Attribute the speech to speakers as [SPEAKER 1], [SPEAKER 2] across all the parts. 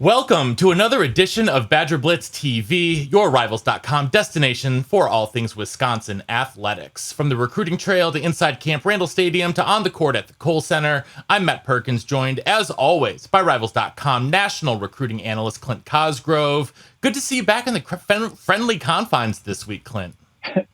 [SPEAKER 1] Welcome to another edition of Badger Blitz TV, your Rivals.com destination for all things Wisconsin athletics. From the recruiting trail to inside Camp Randall Stadium to on the court at the Kohl Center, I'm Matt Perkins, joined as always by Rivals.com national recruiting analyst Clint Cosgrove. Good to see you back in the friendly confines this week, Clint.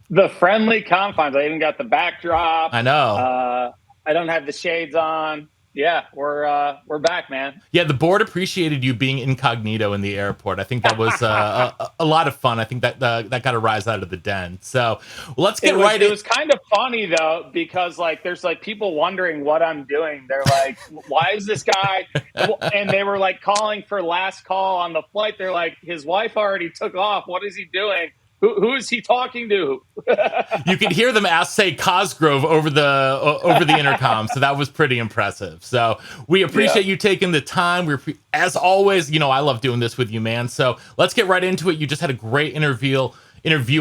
[SPEAKER 2] The friendly confines. I even got the backdrop.
[SPEAKER 1] I know.
[SPEAKER 2] I don't have the shades on. Yeah, we're back, man.
[SPEAKER 1] Yeah, the board appreciated you being incognito in the airport. I think that was a lot of fun. I think that got a rise out of the den. So let's get right in.
[SPEAKER 2] It was kind of funny though, because there's people wondering what I'm doing. They're like, "Why is this guy?" And they were calling for last call on the flight. They're like, "His wife already took off. What is he doing? Who is he talking to?"
[SPEAKER 1] You could hear them say Cosgrove over the intercom, so that was pretty impressive. So we appreciate you taking the time. As always, I love doing this with you, man. So let's get right into it. You just had a great interview,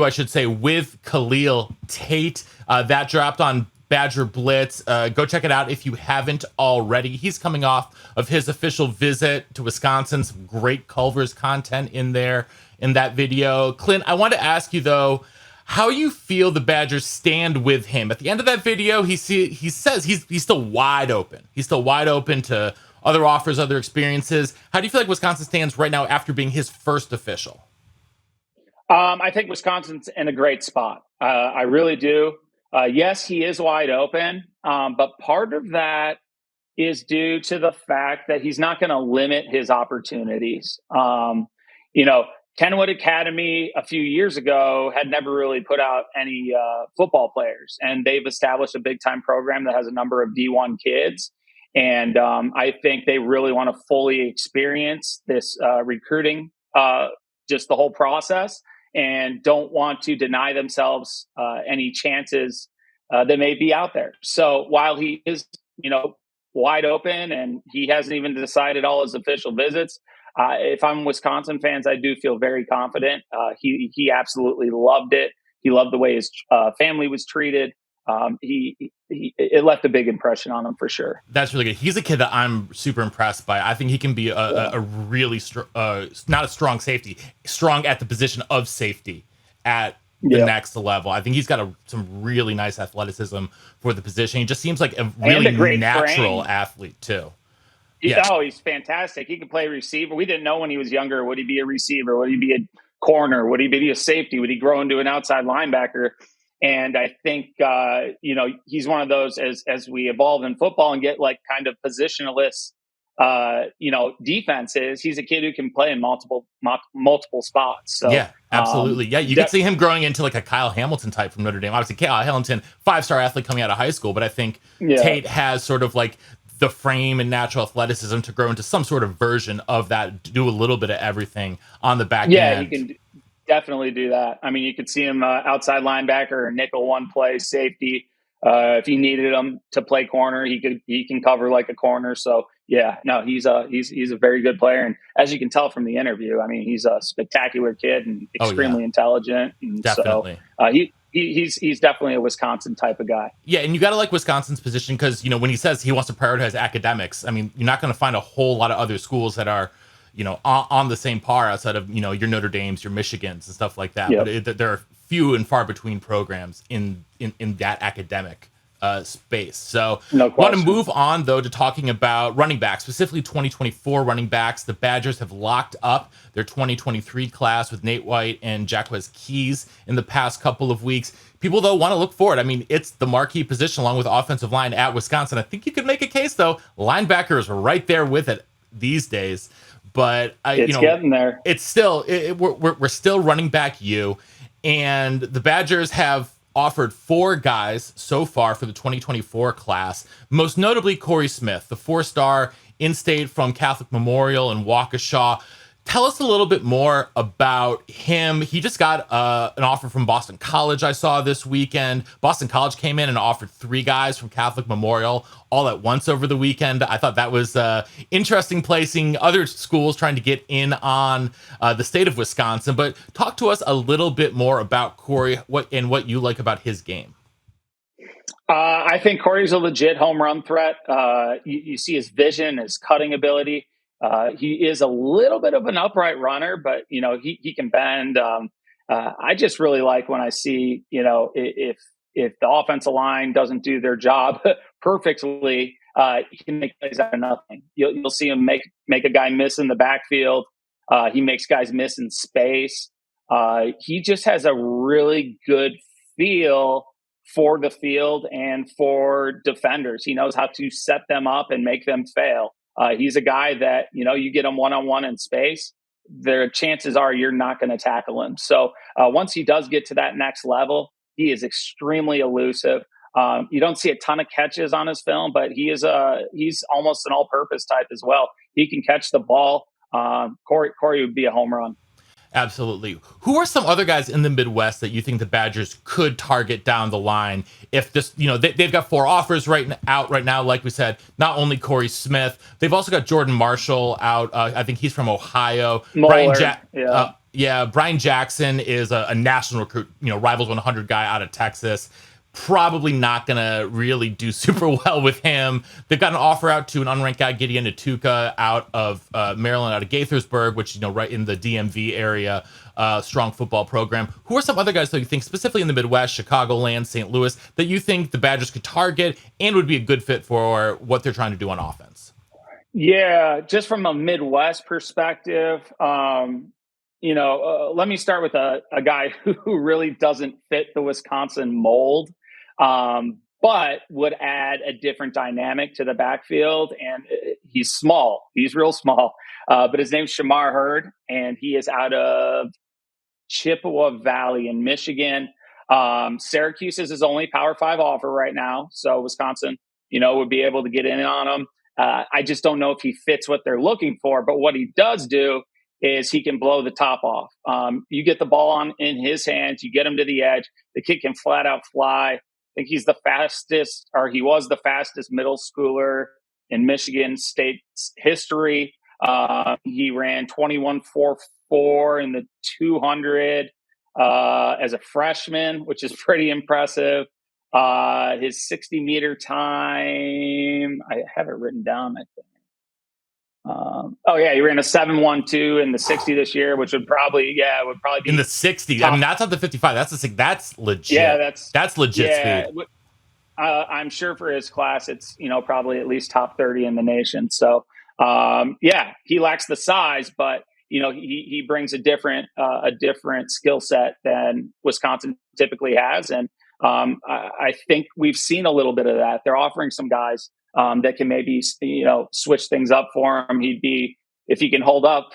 [SPEAKER 1] I should say, with Khalil Tate. That dropped on Badger Blitz. Go check it out if you haven't already. He's coming off of his official visit to Wisconsin. Some great Culver's content in there in that video. Clint, I want to ask you though, how you feel the Badgers stand with him. At the end of that video, he says he's still wide open. He's still wide open to other offers, other experiences. How do you feel like Wisconsin stands right now after being his first official?
[SPEAKER 2] I think Wisconsin's in a great spot. I really do. Yes, he is wide open, but part of that is due to the fact that he's not going to limit his opportunities. Kenwood Academy a few years ago had never really put out any football players, and they've established a big-time program that has a number of D1 kids. And I think they really want to fully experience this recruiting, just the whole process, and don't want to deny themselves any chances that may be out there. So while he is, wide open and he hasn't even decided all his official visits, if I'm Wisconsin fans, I do feel very confident. He absolutely loved it. He loved the way his family was treated. It left a big impression on him for sure.
[SPEAKER 1] That's really good. He's a kid that I'm super impressed by. I think he can be a really not a strong safety, strong at the position of safety at the next level. I think he's got some really nice athleticism for the position. He just seems like a really natural athlete too.
[SPEAKER 2] Yeah. Oh, he's fantastic. He can play receiver. We didn't know when he was younger, would he be a receiver? Would he be a corner? Would he be a safety? Would he grow into an outside linebacker? And I think, he's one of those as we evolve in football and get kind of positionless, defenses. He's a kid who can play in multiple spots. So
[SPEAKER 1] yeah, absolutely. Yeah, you could see him growing into a Kyle Hamilton type from Notre Dame. Obviously, Kyle Hamilton, 5-star athlete coming out of high school, but I think Tate has sort of the frame and natural athleticism to grow into some sort of version of that, do a little bit of everything on the back end.
[SPEAKER 2] Yeah, he can definitely do that. I mean, you could see him outside linebacker or nickel one play safety. If you needed him to play corner, he can cover like a corner. So yeah, no, he's a very good player. And as you can tell from the interview, I mean, he's a spectacular kid and extremely intelligent. And
[SPEAKER 1] definitely.
[SPEAKER 2] So he's definitely a Wisconsin type of guy.
[SPEAKER 1] Yeah, and you got to like Wisconsin's position because, when he says he wants to prioritize academics, I mean, you're not going to find a whole lot of other schools that are, on the same par outside of, your Notre Dames, your Michigans and stuff like that. Yep. But there are few and far between programs in that academic space. So I want to move on, though, to talking about running backs, specifically 2024 running backs. The Badgers have locked up their 2023 class with Nate White and Jacquez Keys in the past couple of weeks. People, though, want to look forward. I mean, it's the marquee position along with offensive line at Wisconsin. I think you could make a case, though. Linebacker is right there with it these days. But
[SPEAKER 2] it's getting there.
[SPEAKER 1] It's still we're still running back you, and the Badgers have offered 4 guys so far for the 2024 class, most notably Corey Smith, the 4-star in-state from Catholic Memorial in Waukesha. Tell us a little bit more about him. He just got an offer from Boston College I saw this weekend. Boston College came in and offered 3 guys from Catholic Memorial all at once over the weekend. I thought that was interesting, placing other schools trying to get in on the state of Wisconsin. But talk to us a little bit more about Corey what you like about his game.
[SPEAKER 2] I think Corey's a legit home run threat. You see his vision, his cutting ability. He is a little bit of an upright runner, but he can bend. I just really like when I see, if the offensive line doesn't do their job perfectly, he can make plays out of nothing. You'll see him make a guy miss in the backfield. He makes guys miss in space. He just has a really good feel for the field and for defenders. He knows how to set them up and make them fail. He's a guy that, you get him one-on-one in space, the chances are you're not going to tackle him. So once he does get to that next level, he is extremely elusive. You don't see a ton of catches on his film, but he's almost an all-purpose type as well. He can catch the ball. Corey would be a home run.
[SPEAKER 1] Absolutely. Who are some other guys in the Midwest that you think the Badgers could target down the line? If this, they've got 4 offers right now. Like we said, not only Corey Smith, they've also got Jordan Marshall out. I think he's from Ohio.
[SPEAKER 2] Moeller,
[SPEAKER 1] Brian Jackson is a national recruit. Rivals 100 guy out of Texas. Probably not going to really do super well with him. They've got an offer out to an unranked guy, Gideon Atuka, out of Maryland, out of Gaithersburg, which, right in the DMV area, strong football program. Who are some other guys that you think, specifically in the Midwest, Chicagoland, St. Louis, that you think the Badgers could target and would be a good fit for what they're trying to do on offense?
[SPEAKER 2] Yeah, just from a Midwest perspective, let me start with a guy who really doesn't fit the Wisconsin mold, but would add a different dynamic to the backfield. And he's small. He's real small. But his name's Shamar Hurd, and he is out of Chippewa Valley in Michigan. Syracuse is his only Power 5 offer right now. So Wisconsin, would be able to get in on him. I just don't know if he fits what they're looking for. But what he does do is he can blow the top off. You get the ball in his hands, you get him to the edge. The kid can flat out fly. I think he's the fastest, or he was the fastest middle schooler in Michigan State's history. He ran 21.44 in the 200 as a freshman, which is pretty impressive. His 60-meter time, I have it written down, I think. He ran a 7.12 in the 60 this year, which would probably be
[SPEAKER 1] in the 60.
[SPEAKER 2] Top.
[SPEAKER 1] I mean, that's not the 55. That's legit.
[SPEAKER 2] Yeah,
[SPEAKER 1] that's legit speed.
[SPEAKER 2] I'm sure for his class, it's probably at least top 30 in the nation. So he lacks the size, but he brings a different skill set than Wisconsin typically has, and I think we've seen a little bit of that. They're offering some guys that can maybe switch things up for him. He'd be, if he can hold up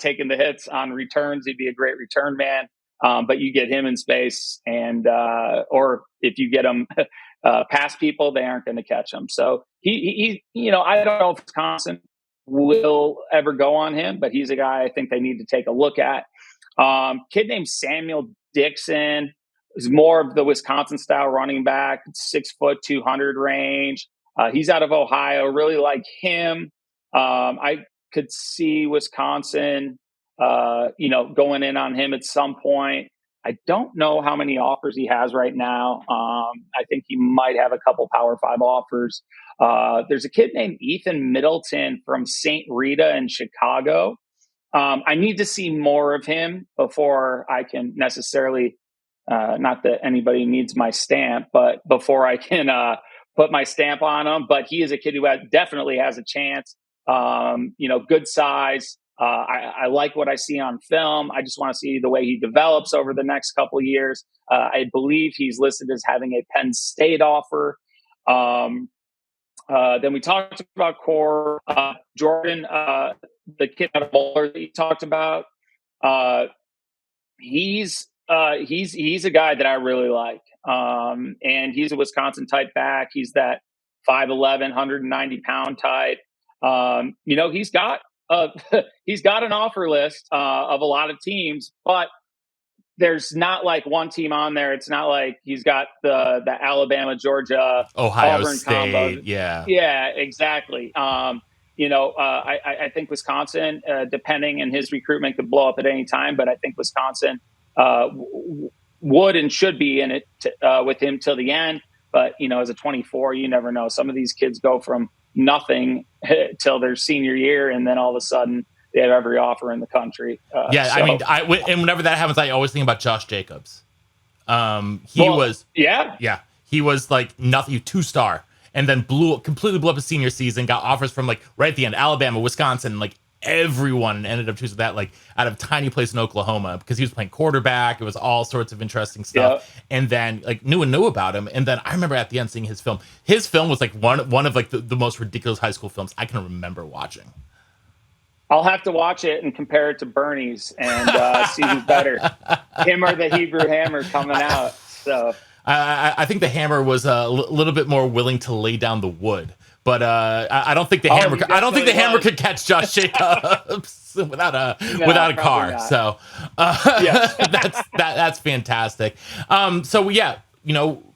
[SPEAKER 2] taking the hits on returns, he'd be a great return man. But you get him in space, and or if you get him past people, they aren't going to catch him. So he I don't know if Wisconsin will ever go on him, but he's a guy I think they need to take a look at. Kid named Samuel Dixon is more of the Wisconsin style running back, 6 foot 200 range. He's out of Ohio. Really like him. I could see Wisconsin, going in on him at some point. I don't know how many offers he has right now. I think he might have a couple Power 5 offers. There's a kid named Ethan Middleton from St. Rita in Chicago. I need to see more of him before I can necessarily, not that anybody needs my stamp, but before I can put my stamp on him. But he is a kid who definitely has a chance. Good size. I like what I see on film. I just want to see the way he develops over the next couple of years. I believe he's listed as having a Penn State offer. Then we talked about Jordan, the kid out of Boulder that you talked about. He's a guy that I really like. And he's a Wisconsin type back. He's that 5'11", 190 pound type. He's got an offer list of a lot of teams, but there's not like one team on there. It's not like he's got the Alabama, Georgia,
[SPEAKER 1] Ohio
[SPEAKER 2] Auburn
[SPEAKER 1] State.
[SPEAKER 2] combo. Yeah, exactly. I think Wisconsin, depending on his recruitment, could blow up at any time, but I think Wisconsin would and should be in it with him till the end. But, as a 24, you never know. Some of these kids go from nothing till their senior year, and then all of a sudden they have every offer in the country.
[SPEAKER 1] I mean, and whenever that happens, I always think about Josh Jacobs. He was like nothing, 2-star, and then completely blew up his senior season. Got offers from like right at the end, Alabama, Wisconsin, like everyone ended up choosing that, like out of a tiny place in Oklahoma, because he was playing quarterback. It was all sorts of interesting stuff. Yep. And then like knew about him. And then I remember at the end seeing his film. His film was like one of like the most ridiculous high school films I can remember watching.
[SPEAKER 2] I'll have to watch it and compare it to Bernie's and see who's better, him or the Hebrew Hammer coming out. So
[SPEAKER 1] I think the Hammer was a little bit more willing to lay down the wood, but I don't think the Hammer. I don't think the Hammer could catch Josh Jacobs without a car. Not. So that's fantastic. So yeah,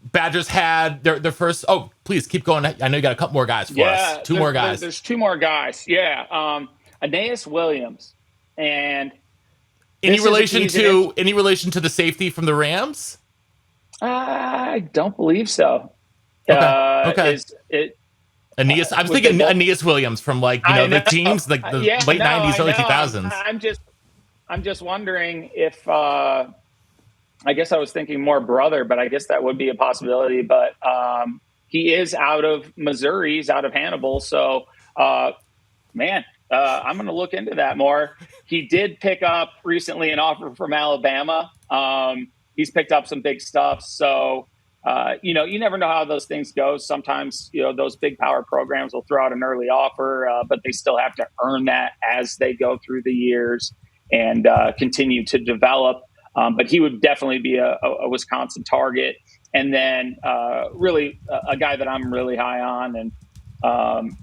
[SPEAKER 1] Badgers had their first. Oh, please keep going. I know you got a couple more guys for us. Two more guys.
[SPEAKER 2] There's 2 more guys. Yeah. Aeneas Williams, and
[SPEAKER 1] any relation to the safety from the Rams?
[SPEAKER 2] I don't believe so.
[SPEAKER 1] Okay. Aeneas, I was thinking Aeneas Williams from like the teams like the late 90s, early 2000s.
[SPEAKER 2] I'm just wondering if I guess I was thinking more brother, but I guess that would be a possibility. But he is out of Missouri, he's out of Hannibal, so man. I'm going to look into that more. He did pick up recently an offer from Alabama. He's picked up some big stuff. So, you never know how those things go. Sometimes, those big power programs will throw out an early offer, but they still have to earn that as they go through the years and continue to develop. But he would definitely be a Wisconsin target. And then really a guy that I'm really high on, and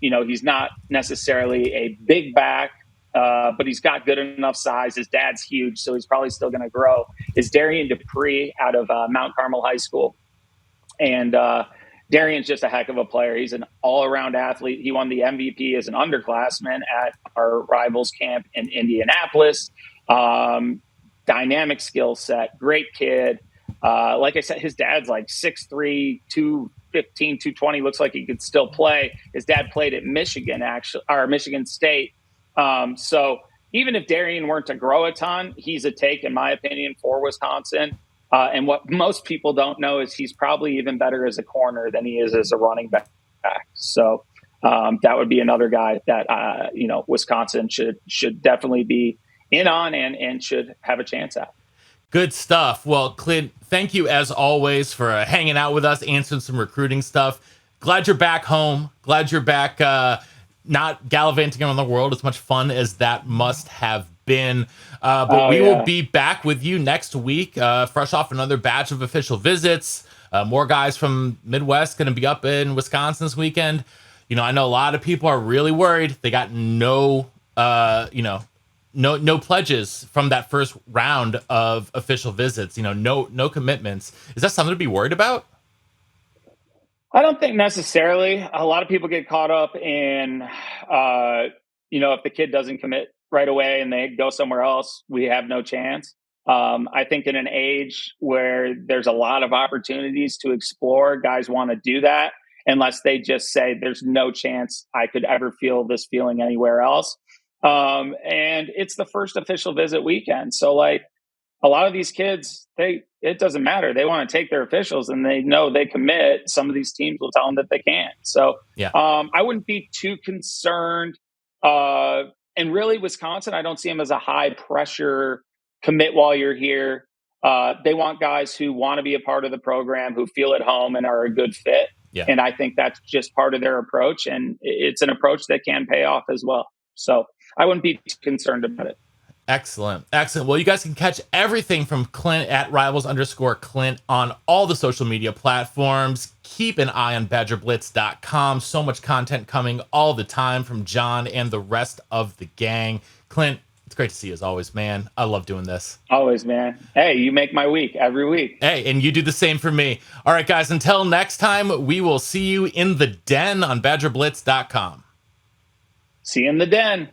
[SPEAKER 2] he's not necessarily a big back, but he's got good enough size. His dad's huge, so he's probably still going to grow. Is Darian Dupree out of Mount Carmel High School. And Darian's just a heck of a player. He's an all-around athlete. He won the MVP as an underclassman at our rivals camp in Indianapolis. Dynamic skill set, great kid. Like I said, his dad's like 6'3", 215, 220, looks like he could still play. His dad played at Michigan, Michigan State. So even if Darian weren't to grow a ton, he's a take, in my opinion, for Wisconsin. And what most people don't know is he's probably even better as a corner than he is as a running back. So that would be another guy that, Wisconsin should definitely be in on and should have a chance at.
[SPEAKER 1] Good stuff. Well, Clint, thank you as always for hanging out with us, answering some recruiting stuff. Glad you're back home. Glad you're back, not gallivanting around the world, as much fun as that must have been. But we will be back with you next week, fresh off another batch of official visits. More guys from Midwest going to be up in Wisconsin this weekend. I know a lot of people are really worried. They got no pledges from that first round of official visits, no commitments. Is that something to be worried about?
[SPEAKER 2] I don't think necessarily. A lot of people get caught up in, if the kid doesn't commit right away and they go somewhere else, we have no chance. I think in an age where there's a lot of opportunities to explore, guys want to do that unless they just say there's no chance I could ever feel this feeling anywhere else. And it's the first official visit weekend. So like a lot of these kids, it doesn't matter. They want to take their officials and they know they commit. Some of these teams will tell them that they can't. So I wouldn't be too concerned. And really Wisconsin, I don't see them as a high pressure commit while you're here. They want guys who want to be a part of the program, who feel at home and are a good fit. Yeah. And I think that's just part of their approach. And it's an approach that can pay off as well. So I wouldn't be too concerned about it.
[SPEAKER 1] Excellent. Well, you guys can catch everything from Clint at rivals_Clint on all the social media platforms. Keep an eye on BadgerBlitz.com. So much content coming all the time from John and the rest of the gang. Clint, it's great to see you as always, man. I love doing this.
[SPEAKER 2] Always, man. Hey, you make my week every week.
[SPEAKER 1] Hey, and you do the same for me. All right, guys, until next time, we will see you in the den on BadgerBlitz.com.
[SPEAKER 2] See you in the den.